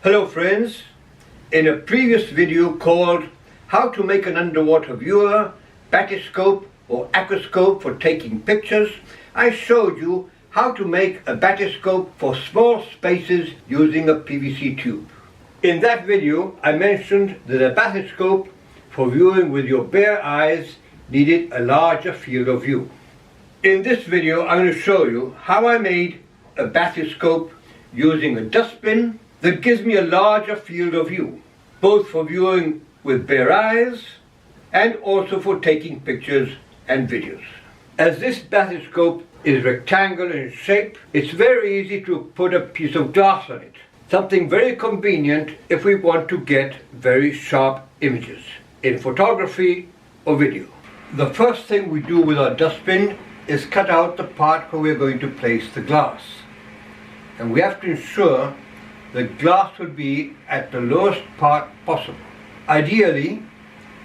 Hello friends, in a previous video called How to Make an Underwater Viewer, Bathyscope or Aquascope for Taking Pictures, I showed you how to make a bathyscope for small spaces using a PVC tube. In that video I mentioned that a bathyscope for viewing with your bare eyes needed a larger field of view. In this video I'm going to show you how I made a bathyscope using a dustbin that gives me a larger field of view, both for viewing with bare eyes and also for taking pictures and videos. As this bathyscope is rectangular in shape, it's very easy to put a piece of glass on it. Something very convenient if we want to get very sharp images in photography or video. The first thing we do with our dustbin is cut out the part where we're going to place the glass. And we have to ensure the glass will be at the lowest part possible. Ideally,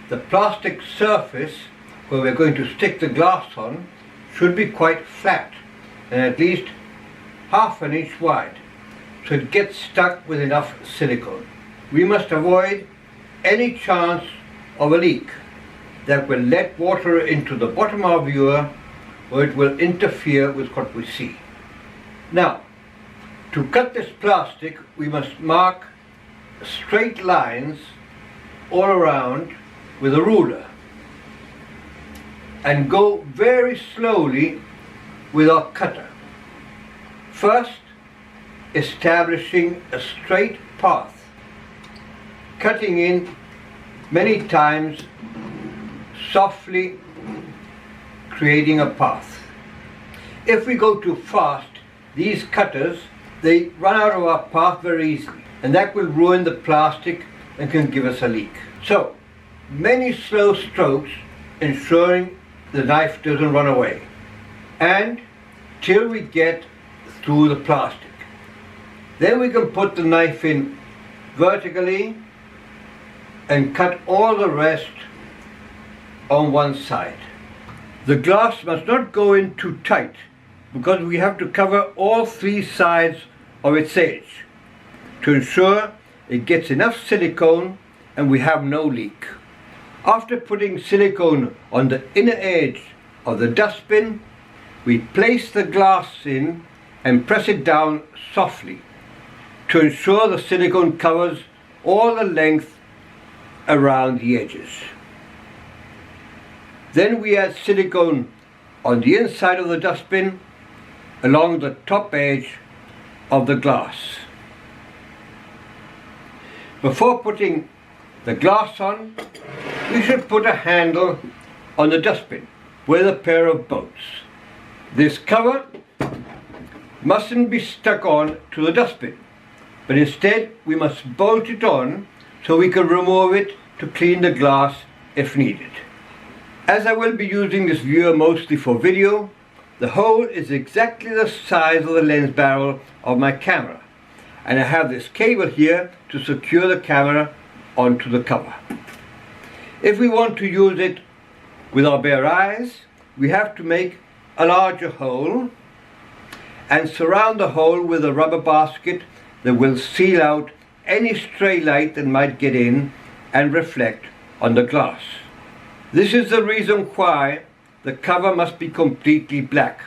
the plastic surface where we're going to stick the glass on should be quite flat and at least half an inch wide, so it gets stuck with enough silicone. We must avoid any chance of a leak that will let water into the bottom of our viewer, or it will interfere with what we see. Now, to cut this plastic, we must mark straight lines all around with a ruler and go very slowly with our cutter. First, establishing a straight path, cutting in many times, softly creating a path. If we go too fast, these cutters, they run out of our path very easily, and that will ruin the plastic and can give us a leak. So, many slow strokes ensuring the knife doesn't run away, and till we get through the plastic. Then we can put the knife in vertically and cut all the rest on one side. The glass must not go in too tight, because we have to cover all three sides of its edge to ensure it gets enough silicone and we have no leak. After putting silicone on the inner edge of the dustbin, we place the glass in and press it down softly to ensure the silicone covers all the length around the edges. Then we add silicone on the inside of the dustbin along the top edge of the glass. Before putting the glass on, we should put a handle on the dustbin with a pair of bolts. This cover mustn't be stuck on to the dustbin, but instead we must bolt it on so we can remove it to clean the glass if needed. As I will be using this viewer mostly for video, the hole is exactly the size of the lens barrel of my camera, and I have this cable here to secure the camera onto the cover. If we want to use it with our bare eyes, we have to make a larger hole and surround the hole with a rubber basket that will seal out any stray light that might get in and reflect on the glass. This is the reason why the cover must be completely black.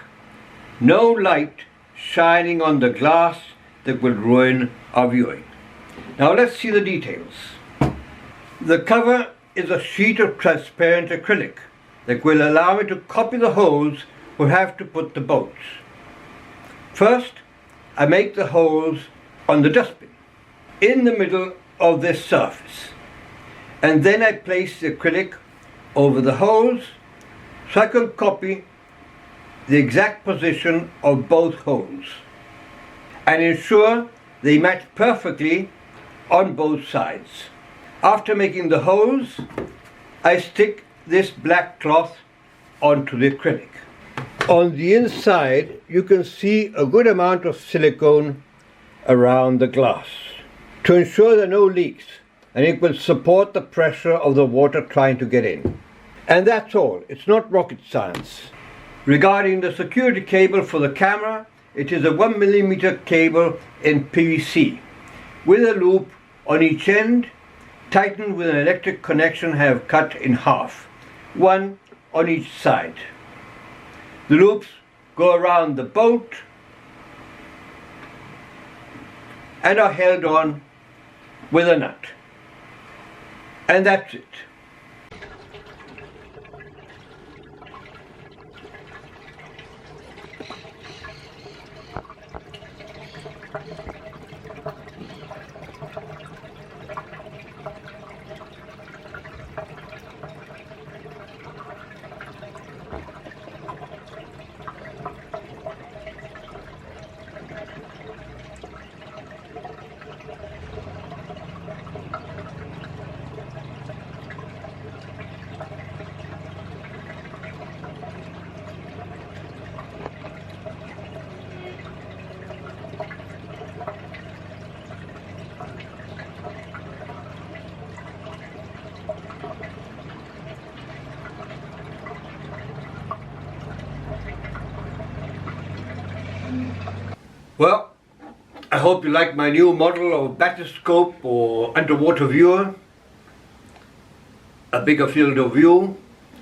No light shining on the glass that will ruin our viewing. Now let's see the details. The cover is a sheet of transparent acrylic that will allow me to copy the holes where I have to put the bolts. First, I make the holes on the dustbin in the middle of this surface, and then I place the acrylic over the holes so I can copy the exact position of both holes and ensure they match perfectly on both sides. After making the holes, I stick this black cloth onto the acrylic. On the inside, you can see a good amount of silicone around the glass to ensure there are no leaks, and it will support the pressure of the water trying to get in. And that's all. It's not rocket science. Regarding the security cable for the camera, it is a 1mm cable in PVC with a loop on each end, tightened with an electric connection have cut in half, one on each side. The loops go around the bolt and are held on with a nut. And that's it. Well, I hope you like my new model of bathyscope or underwater viewer. A bigger field of view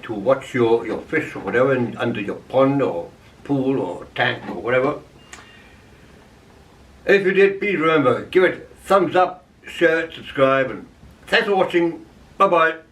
to watch your fish or whatever under your pond or pool or tank or whatever. If you did, please remember, give it a thumbs up, share it, subscribe, and thanks for watching. Bye bye.